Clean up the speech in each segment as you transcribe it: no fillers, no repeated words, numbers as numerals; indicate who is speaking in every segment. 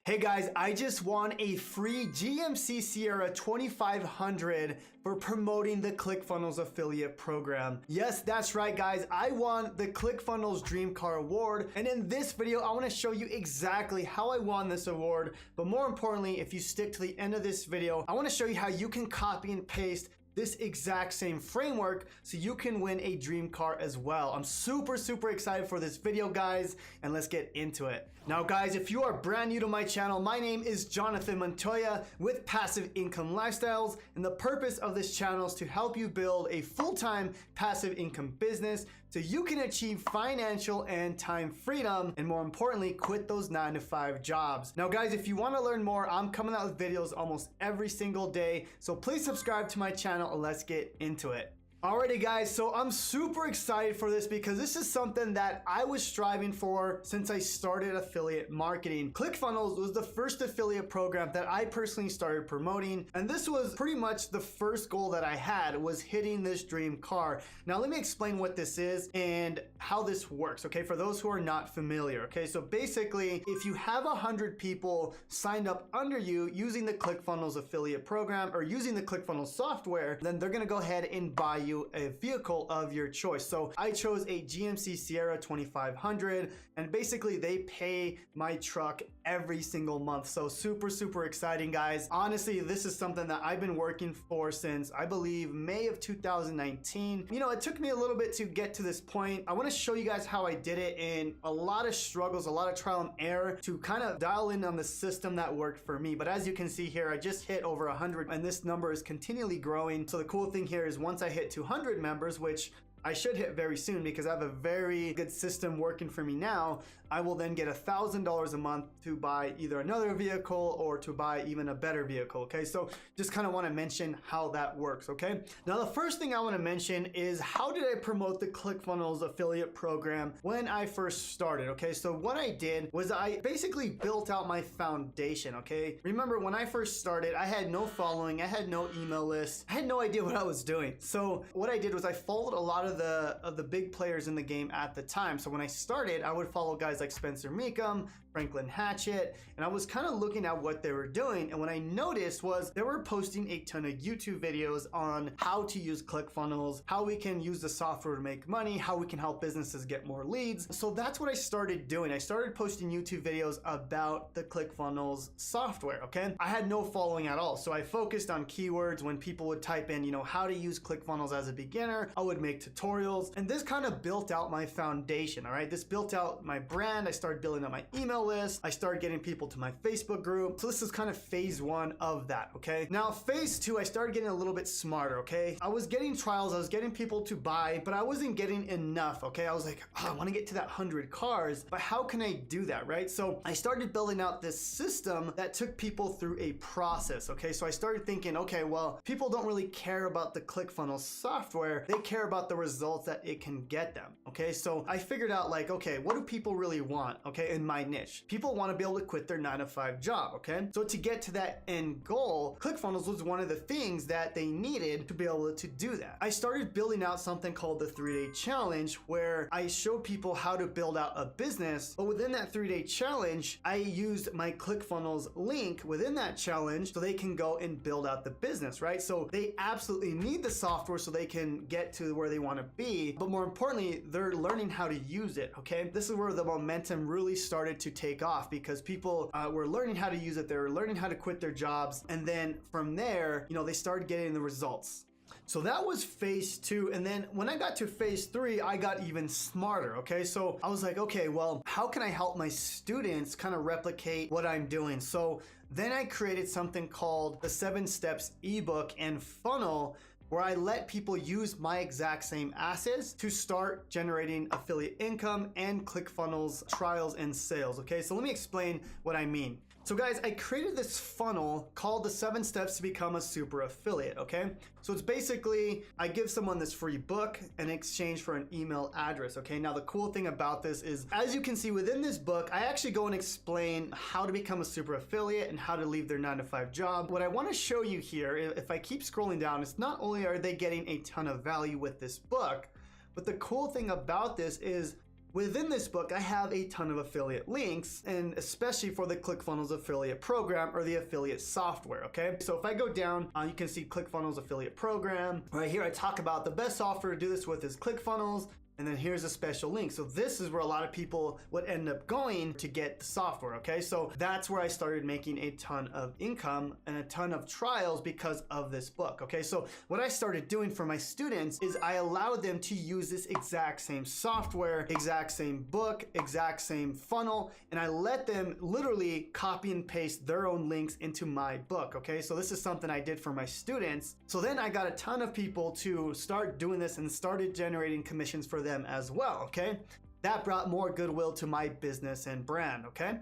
Speaker 1: Hey guys, I just won a free GMC Sierra 2500 for promoting the Clickfunnels affiliate program. Yes, that's right guys, I won the Clickfunnels Dream Car Award, and in this video I want to show you exactly how I won this award, but more importantly, if you stick to the end of this video, I want to show you how you can copy and paste this exact same framework so you can win a dream car as well. I'm super excited for this video guys, and let's get into it. Now guys, if you are brand new to my channel, my name is Jonathan Montoya with Passive Income Lifestyles, and the purpose of this channel is to help you build a full-time passive income business so you can achieve financial and time freedom, and more importantly, quit those 9-to-5 jobs. Now guys, if you want to learn more, I'm coming out with videos almost every single day, so please subscribe to my channel and let's get into it. Alrighty guys, so I'm super excited for this because this is something that I was striving for since I started affiliate marketing. Clickfunnels was the first affiliate program that I personally started promoting, and this was pretty much the first goal that I had, was hitting this dream car. Now let me explain what this is and how this works, okay, for those who are not familiar. Okay, so basically if you have 100 people signed up under you using the Clickfunnels affiliate program or using the Clickfunnels software, then they're gonna go ahead and buy you a vehicle of your choice. So I chose a GMC Sierra 2500, and basically they pay my truck every single month. So super exciting guys. Honestly, this is something that I've been working for since I believe May of 2019. You know, it took me a little bit to get to this point. I want to show you guys how I did it, in a lot of struggles, a lot of trial and error to kind of dial in on the system that worked for me. But as you can see here, I just hit over 100 and this number is continually growing. So the cool thing here is once I hit 200 members, which I should hit very soon because I have a very good system working for me now, I will then get $1,000 a month to buy either another vehicle or to buy even a better vehicle. Okay, so just kind of want to mention how that works. Okay, now the first thing I want to mention is how did I promote the Clickfunnels affiliate program when I first started. Okay, so what I did was I basically built out my foundation. Okay, remember when I first started, I had no following, I had no email list, I had no idea what I was doing. So what I did was I followed a lot of the big players in the game at the time. So when I started, I would follow guys like Spencer Meekum, Franklin Hatchett, and I was kind of looking at what they were doing. And what I noticed was they were posting a ton of YouTube videos on how to use ClickFunnels, how we can use the software to make money, how we can help businesses get more leads. So that's what I started doing. I started posting YouTube videos about the ClickFunnels software. Okay, I had no following at all, so I focused on keywords. When people would type in, you know, how to use ClickFunnels as a beginner, I would make tutorials, and this kind of built out my foundation. All right, this built out my brand. I started building up my email list. I started getting people to my Facebook group. So this is kind of phase one of that. Okay, now phase two, I started getting a little bit smarter. Okay, I was getting trials, I was getting people to buy, but I wasn't getting enough. Okay, I was like, oh, I want to get to that 100 cars, but how can I do that? Right, so I started building out this system that took people through a process. Okay, so I started thinking, okay, well, people don't really care about the ClickFunnels software, they care about the results that it can get them. Okay, so I figured out like, okay, what do people really want? Okay, in my niche, people want to be able to quit their 9-to-5 job. Okay, so to get to that end goal, ClickFunnels was one of the things that they needed to be able to do that. I started building out something called the 3-day challenge, where I showed people how to build out a business, but within that 3-day challenge, I used my ClickFunnels link within that challenge so they can go and build out the business, right? So they absolutely need the software so they can get to where they want to be, but more importantly, they're learning how to use it. Okay, this is where the momentum really started to take off because people were learning how to use it, they were learning how to quit their jobs, and then from there, you know, they started getting the results. So that was phase two. And then when I got to phase three, I got even smarter. Okay, so I was like, okay, well, how can I help my students kind of replicate what I'm doing? So then I created something called the 7 Steps ebook and funnel, where I let people use my exact same assets to start generating affiliate income and ClickFunnels trials and sales. Okay, so let me explain what I mean. So guys, I created this funnel called the 7 Steps to Become a Super Affiliate. Okay, so it's basically I give someone this free book in exchange for an email address. Okay, now the cool thing about this is, as you can see within this book, I actually go and explain how to become a super affiliate and how to leave their 9-to-5 job. What I want to show you here, if I keep scrolling down, it's not only are they getting a ton of value with this book, but the cool thing about this is within this book, I have a ton of affiliate links, and especially for the Clickfunnels affiliate program or the affiliate software, okay? So if I go down, you can see Clickfunnels affiliate program. Right here, I talk about the best software to do this with is Clickfunnels. And then here's a special link. So this is where a lot of people would end up going to get the software, okay? So that's where I started making a ton of income and a ton of trials because of this book, okay? So what I started doing for my students is I allowed them to use this exact same software, exact same book, exact same funnel, and I let them literally copy and paste their own links into my book, okay? So this is something I did for my students. So then I got a ton of people to start doing this and started generating commissions for them as well, okay? That brought more goodwill to my business and brand, okay?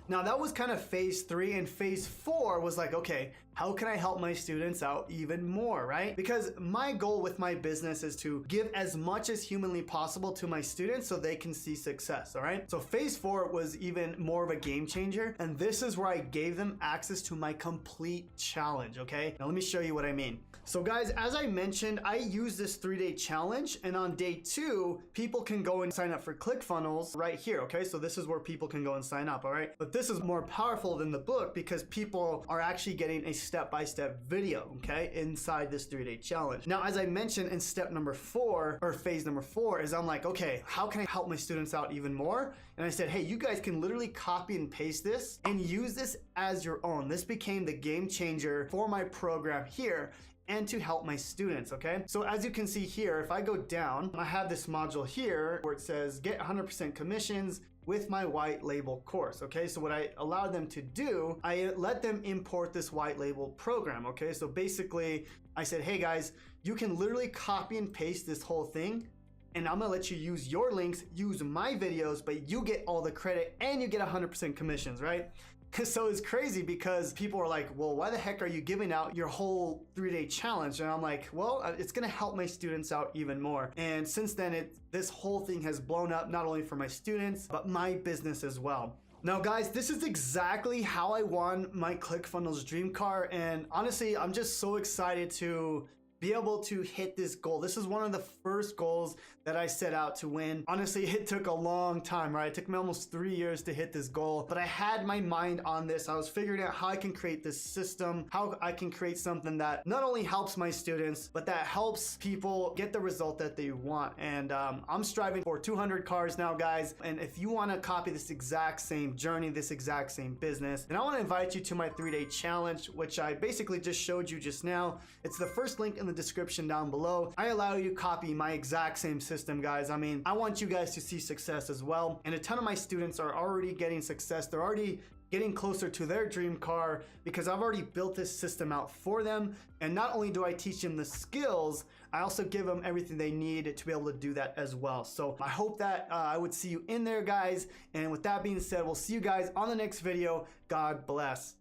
Speaker 1: Now that was kind of phase 3, and phase 4 was like, okay, how can I help my students out even more, right? Because my goal with my business is to give as much as humanly possible to my students so they can see success, all right? So phase 4 was even more of a game changer, and this is where I gave them access to my complete challenge, okay? Now let me show you what I mean. So guys, as I mentioned, I use this 3-day challenge, and on day 2, people can go and sign up for Clickfunnels right here, okay? So this is where people can go and sign up, all right? But this is more powerful than the book because people are actually getting a step-by-step video, okay, inside this 3-day challenge. Now, as I mentioned in step number 4, or phase number 4, is I'm like, okay, how can I help my students out even more? And I said, hey, you guys can literally copy and paste this and use this as your own. This became the game changer for my program here and to help my students, okay? So as you can see here, if I go down, I have this module here where it says get 100% commissions with my white label course, okay? So what I allowed them to do, I let them import this white label program, okay? So basically, I said, hey guys, you can literally copy and paste this whole thing, and I'm gonna let you use your links, use my videos, but you get all the credit and you get 100% commissions, right? So it's crazy because people are like, well, why the heck are you giving out your whole 3-day challenge? And I'm like, well, it's gonna help my students out even more. And since then, this whole thing has blown up, not only for my students, but my business as well. Now guys, this is exactly how I won my Clickfunnels dream car. And honestly, I'm just so excited to be able to hit this goal. This is one of the first goals that I set out to win. Honestly, it took a long time, right? It took me almost 3 years to hit this goal, but I had my mind on this. I was figuring out how I can create this system, how I can create something that not only helps my students, but that helps people get the result that they want. And I'm striving for 200 cars now, guys. And if you want to copy this exact same journey, this exact same business, then I want to invite you to my 3-day challenge, which I basically just showed you just now. It's the first link in the description down below. I allow you to copy my exact same system, guys. I mean, I want you guys to see success as well. And a ton of my students are already getting success. They're already getting closer to their dream car because I've already built this system out for them. And not only do I teach them the skills, I also give them everything they need to be able to do that as well. So I hope that I would see you in there, guys. And with that being said, we'll see you guys on the next video. God bless.